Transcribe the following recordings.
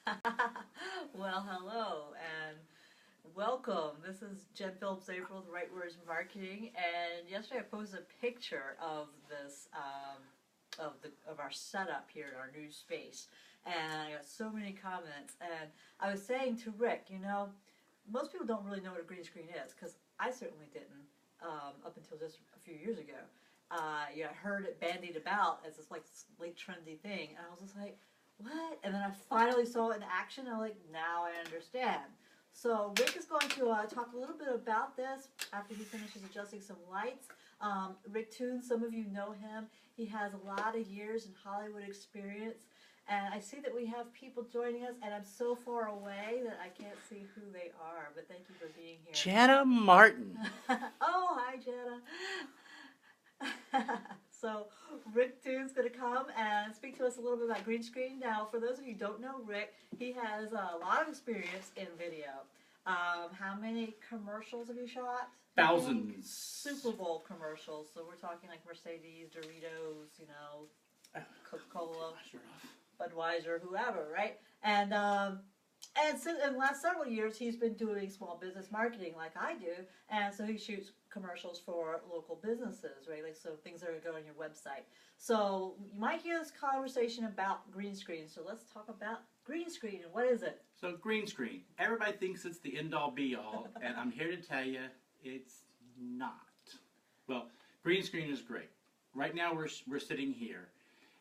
Well, hello and welcome. This is Jen Phillips April with Right Words Marketing, and yesterday I posted a picture of this of our setup here in our new space, and I got so many comments. And I was saying to Rick, most people don't really know what a green screen is because I certainly didn't up until just a few years ago. I heard it bandied about as this like late trendy thing, and I was just like, what? And then I finally saw it in action, and I'm like, now I understand. So Rick is going to talk a little bit about this after he finishes adjusting some lights. Rick Toone, some of you know him. He has a lot of years in Hollywood experience. And I see that we have people joining us, and I'm so far away that I can't see who they are. But thank you for being here. Jana Martin. Oh, hi, Jana. So Rick Toone's going to come and speak to us a little bit about green screen. Now, for those of you who don't know Rick, he has a lot of experience in video. How many commercials have you shot? Thousands. Super Bowl commercials. So we're talking like Mercedes, Doritos, Coca-Cola, Budweiser, whoever, right? And so in the last several years, he's been doing small business marketing like I do, and so he shoots commercials for local businesses, right? Like so things that are going on your website. So you might hear this conversation about green screen. So let's talk about green screen and what is it? So green screen. Everybody thinks it's the end-all be-all, and I'm here to tell you it's not. Well, green screen is great. Right now we're sitting here.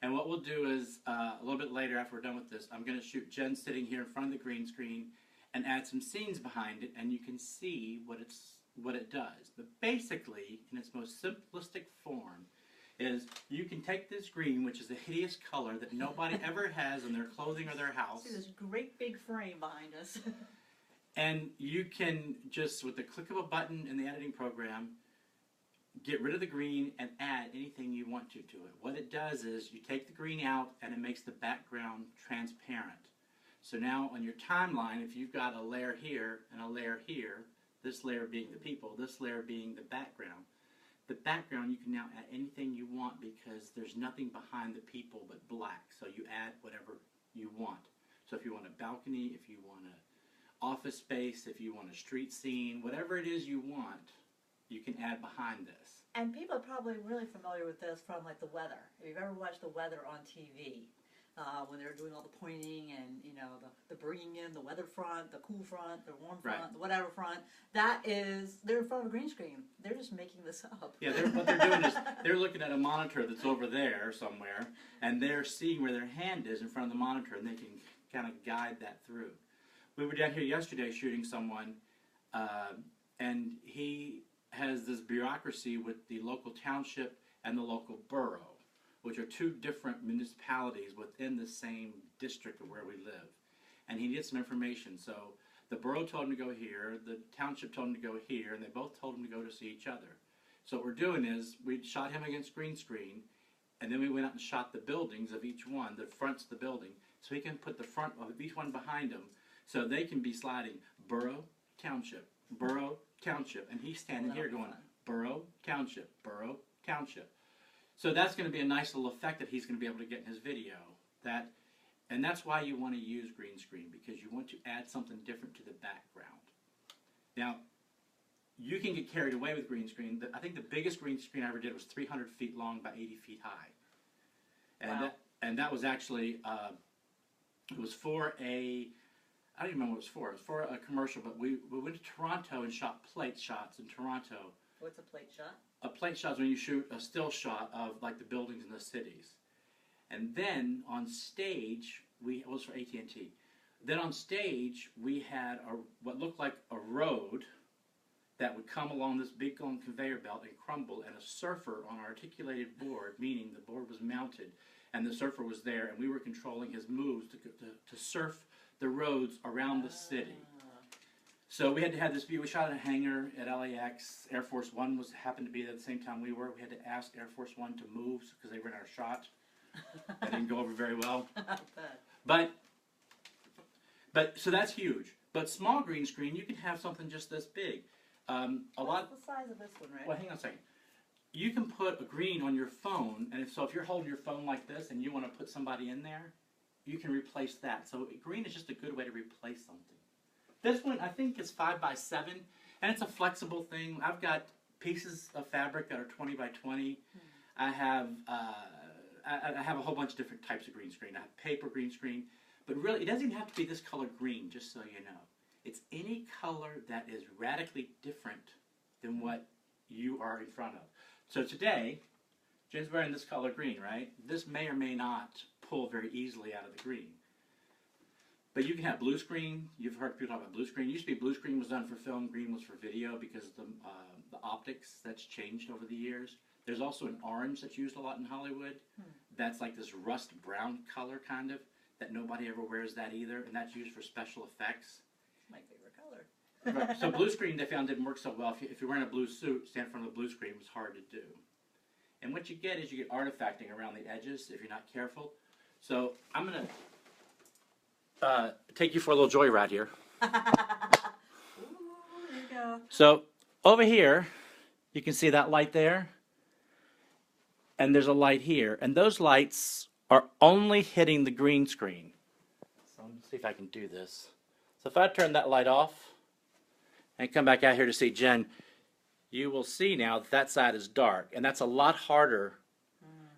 And what we'll do is, a little bit later after we're done with this, I'm going to shoot Jen sitting here in front of the green screen and add some scenes behind it, and you can see what it does. But basically, in its most simplistic form, is you can take this green, which is a hideous color that nobody ever has in their clothing or their house. See this great big frame behind us. And you can just, with the click of a button in the editing program, get rid of the green and add anything you want to it. What it does is you take the green out and it makes the background transparent. So now on your timeline, if you've got a layer here and a layer here, this layer being the people, this layer being the background you can now add anything you want because there's nothing behind the people but black. So you add whatever you want. So if you want a balcony, if you want an office space, if you want a street scene, whatever it is you want, you can add behind this. And people are probably really familiar with this from like the weather. If you've ever watched the weather on TV, when they're doing all the pointing and the bringing in the weather front, the cool front, the warm front, Right. The whatever front, they're in front of a green screen. They're just making this up. Yeah, what they're doing is they're looking at a monitor that's over there somewhere, and they're seeing where their hand is in front of the monitor, and they can kind of guide that through. We were down here yesterday shooting someone, and he has this bureaucracy with the local township and the local borough, which are two different municipalities within the same district of where we live. And he needed some information. So the borough told him to go here, the township told him to go here, and they both told him to go to see each other. So what we're doing is we shot him against green screen, and then we went out and shot the buildings of each one, the fronts of the building, so he can put the front of each one behind him, so they can be sliding borough, township, and he's standing here going, borough, township, borough, township. So that's going to be a nice little effect that he's going to be able to get in his video. And that's why you want to use green screen, because you want to add something different to the background. Now, you can get carried away with green screen. I think the biggest green screen I ever did was 300 feet long by 80 feet high. And that was actually, it was for I don't even remember what it was for. It was for a commercial, but we went to Toronto and shot plate shots in Toronto. What's a plate shot? A plate shot is when you shoot a still shot of like the buildings in the cities. And then on stage, it was for AT&T. Then on stage, we had what looked like a road that would come along this big long conveyor belt and crumble, and a surfer on an articulated board, meaning the board was mounted, and the surfer was there, and we were controlling his moves to surf the roads around the city. So we had to have this view. We shot at a hangar at LAX. Air Force One happened to be there at the same time we were. We had to ask Air Force One to move because they were in our shot. That didn't go over very well. But so that's huge. But small green screen, you can have something just this big. What's the size of this one, right? Well, hang on a second. You can put a green on your phone, and if you're holding your phone like this and you want to put somebody in there, you can replace that. So green is just a good way to replace something. This one, I think, is 5x7, and it's a flexible thing. I've got pieces of fabric that are 20x20. I have I have a whole bunch of different types of green screen. I have paper green screen, but really, it doesn't even have to be this color green, just so you know. It's any color that is radically different than what you are in front of. So today, Jen's wearing this color green, right? This may or may not pull very easily out of the green. But you can have blue screen. You've heard people talk about blue screen. It used to be blue screen was done for film, green was for video because of the optics. That's changed over the years. There's also an orange that's used a lot in Hollywood. That's like this rust brown color kind of, that nobody ever wears that either, and that's used for special effects. It's my favorite color. Right. So blue screen they found didn't work so well. If you're wearing a blue suit, stand in front of the blue screen was hard to do. And what you get is you get artifacting around the edges if you're not careful. So I'm going to take you for a little joyride here. Ooh, there you go. So over here, you can see that light there. And there's a light here. And those lights are only hitting the green screen. So let me see if I can do this. So if I turn that light off and come back out here to see Jen, you will see now that that side is dark. And that's a lot harder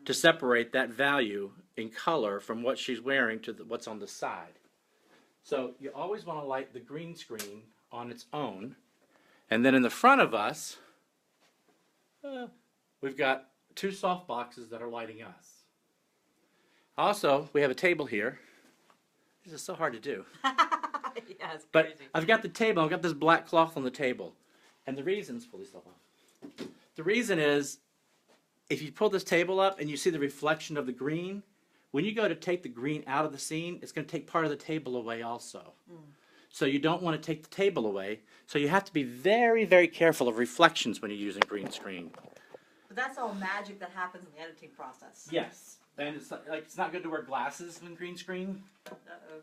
to separate that value in color from what she's wearing to what's on the side. So you always want to light the green screen on its own. And then in the front of us, we've got two soft boxes that are lighting us. Also, we have a table here. This is so hard to do. Yeah, it's But crazy. I've got the table, I've got this black cloth on the table. And the reason's pull this stuff off. The reason is, if you pull this table up and you see the reflection of the green, when you go to take the green out of the scene, it's going to take part of the table away also. So you don't want to take the table away. So you have to be very, very careful of reflections when you're using green screen. But that's all magic that happens in the editing process. Yes. And it's not good to wear glasses when green screen. Uh-oh.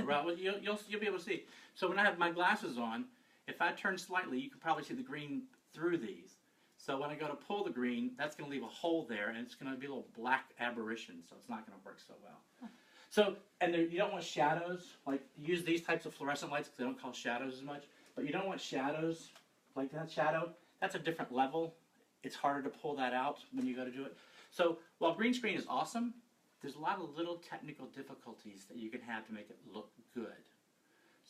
Right, well, you'll be able to see. So when I have my glasses on, if I turn slightly, you can probably see the green through these. So when I go to pull the green, that's going to leave a hole there, and it's going to be a little black aberration, so it's not going to work so well. So, and you don't want shadows. Like, use these types of fluorescent lights because they don't cause shadows as much. But you don't want shadows like that shadow. That's a different level. It's harder to pull that out when you go to do it. So while green screen is awesome, there's a lot of little technical difficulties that you can have to make it look good.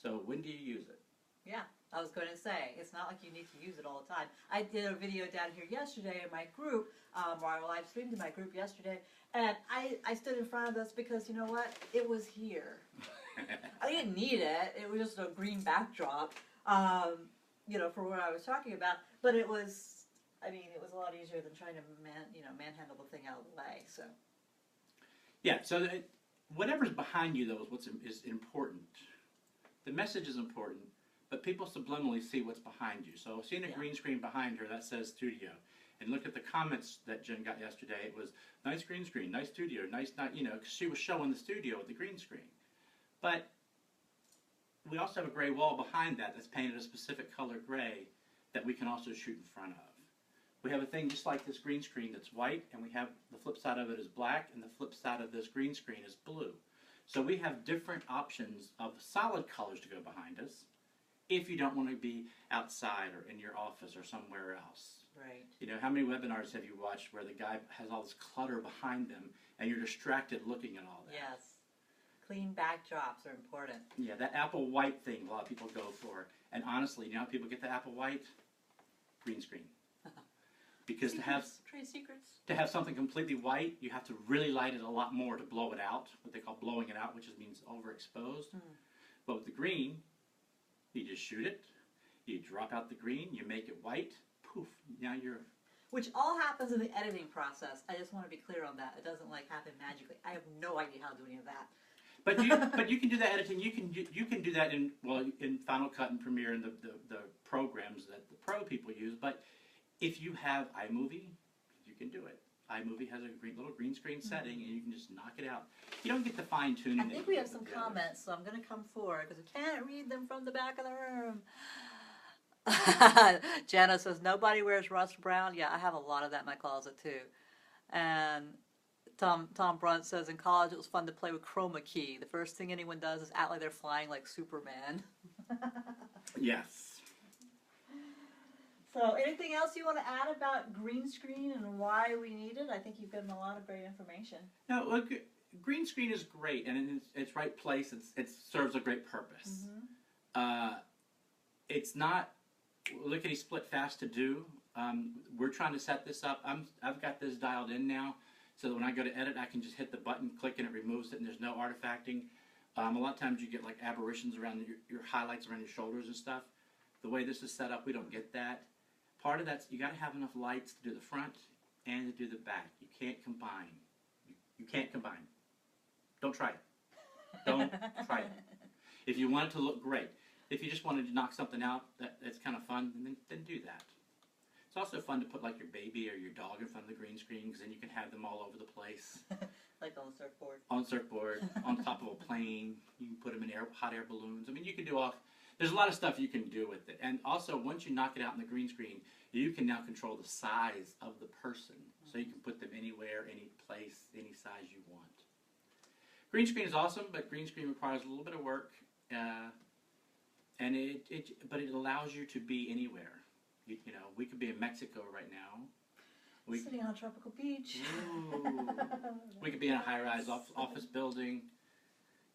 So when do you use it? Yeah, I was going to say, it's not like you need to use it all the time. I did a video down here yesterday in my group, or I live streamed in my group yesterday, and I stood in front of this because, you know what, it was here. I didn't need it. It was just a green backdrop, you know, for what I was talking about. But it was, I mean, it was a lot easier than trying to manhandle the thing out of the way. So. Yeah. So whatever's behind you, though, is important. The message is important, but people subliminally see what's behind you. So seeing a green screen behind her that says studio, and look at the comments that Jen got yesterday. It was nice green screen, nice studio, nice, not, you know, because she was showing the studio with the green screen. But we also have a gray wall behind that that's painted a specific color gray that we can also shoot in front of. We have a thing just like this green screen that's white, and we have the flip side of it is black, and the flip side of this green screen is blue. So we have different options of solid colors to go behind us if you don't want to be outside or in your office or somewhere else. Right. You know, how many webinars have you watched where the guy has all this clutter behind them and you're distracted looking at all that? Yes. Clean backdrops are important. Yeah, that apple white thing a lot of people go for. And honestly, you know how people get the apple white? Green screen. Because Trade secrets. to have something completely white, you have to really light it a lot more to blow it out, what they call blowing it out, which means overexposed. But with the green, you just shoot it, you drop out the green, you make it white, poof, now you're... Which all happens in the editing process. I just want to be clear on that. It doesn't like happen magically. I have no idea how to do any of that. But you can do that editing. You can do that in Final Cut and Premiere and the programs that the pro people use. But if you have iMovie, you can do it. iMovie has a little green screen setting, and you can just knock it out. You don't get the fine tuning. I think we have some comments, so I'm going to come forward because we can't read them from the back of the room. Jenna says, nobody wears rust brown. Yeah, I have a lot of that in my closet too. And Tom Brunt says, in college it was fun to play with chroma key. The first thing anyone does is act like they're flying like Superman. Yes. So, anything else you want to add about green screen and why we need it? I think you've given a lot of great information. No, look, green screen is great, and in its right place, it serves a great purpose. Mm-hmm. It's not lickety split fast to do. We're trying to set this up. I've got this dialed in now, so that when I go to edit, I can just hit the button, click, and it removes it, and there's no artifacting. A lot of times you get like aberrations around your highlights around your shoulders and stuff. The way this is set up, we don't get that. Part of that's you got to have enough lights to do the front and to do the back. You can't combine. You can't combine. Don't try it. Don't try it. If you want it to look great. If you just wanted to knock something out that's kind of fun, then do that. It's also fun to put like your baby or your dog in front of the green screen, because then you can have them all over the place. Like on the surfboard. On the surfboard, on top of a plane. You can put them in hot air balloons. I mean, you can do all. There's a lot of stuff you can do with it. And also, once you knock it out in the green screen, you can now control the size of the person. So you can put them anywhere, any place, any size you want. Green screen is awesome, but green screen requires a little bit of work. But it allows you to be anywhere. You know, we could be in Mexico right now. Sitting on a tropical beach. Ooh. We could be in a high-rise office building.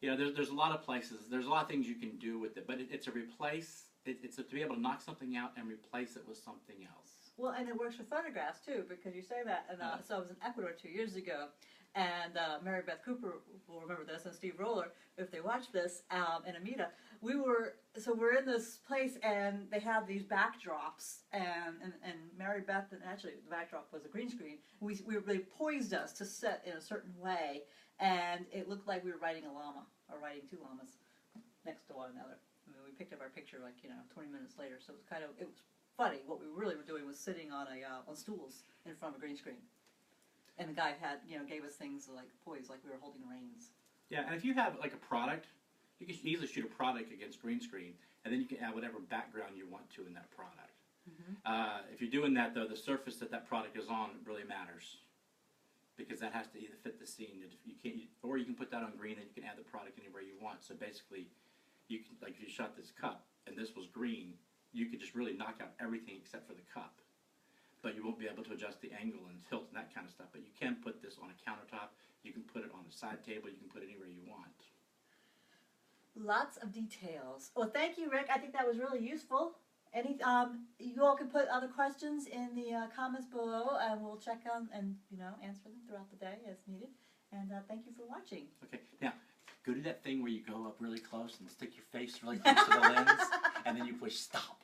You know, there's a lot of places. There's a lot of things you can do with it, but it's a replace. It's to be able to knock something out and replace it with something else. Well, and it works for photographs too, because you say that. And so I was in Ecuador 2 years ago, and Mary Beth Cooper will remember this, and Steve Roller, if they watch this, and Amita. We're in this place, and they have these backdrops, and Mary Beth, and actually the backdrop was a green screen. They poised us to sit in a certain way, and it looked like we were riding a llama, or riding two llamas next to one another. I mean, we picked up our picture 20 minutes later, so it was funny. What we really were doing was sitting on stools in front of a green screen, and the guy gave us things like poise, like we were holding reins. Yeah, and if you have like a product, you can easily shoot a product against green screen, and then you can add whatever background you want to in that product. Mm-hmm. If you're doing that, though, the surface that product is on really matters, because that has to either fit the scene. Or you can put that on green, and you can add the product anywhere you want. So basically, you can, like if you shot this cup and this was green, you could just really knock out everything except for the cup. But you won't be able to adjust the angle and tilt and that kind of stuff. But you can put this on a countertop. You can put it on a side table. You can put it anywhere you want. Lots of details. Well, thank you, Rick. I think that was really useful. You all can put other questions in the comments below, and we'll check on and answer them throughout the day as needed. And thank you for watching. Okay, now go do that thing where you go up really close and stick your face really close to the lens, and then you push stop.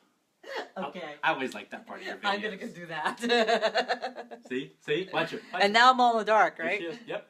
Okay. I always like that part of your videos. I'm gonna go do that. See, watch it. And now I'm all in the dark, right? Yep.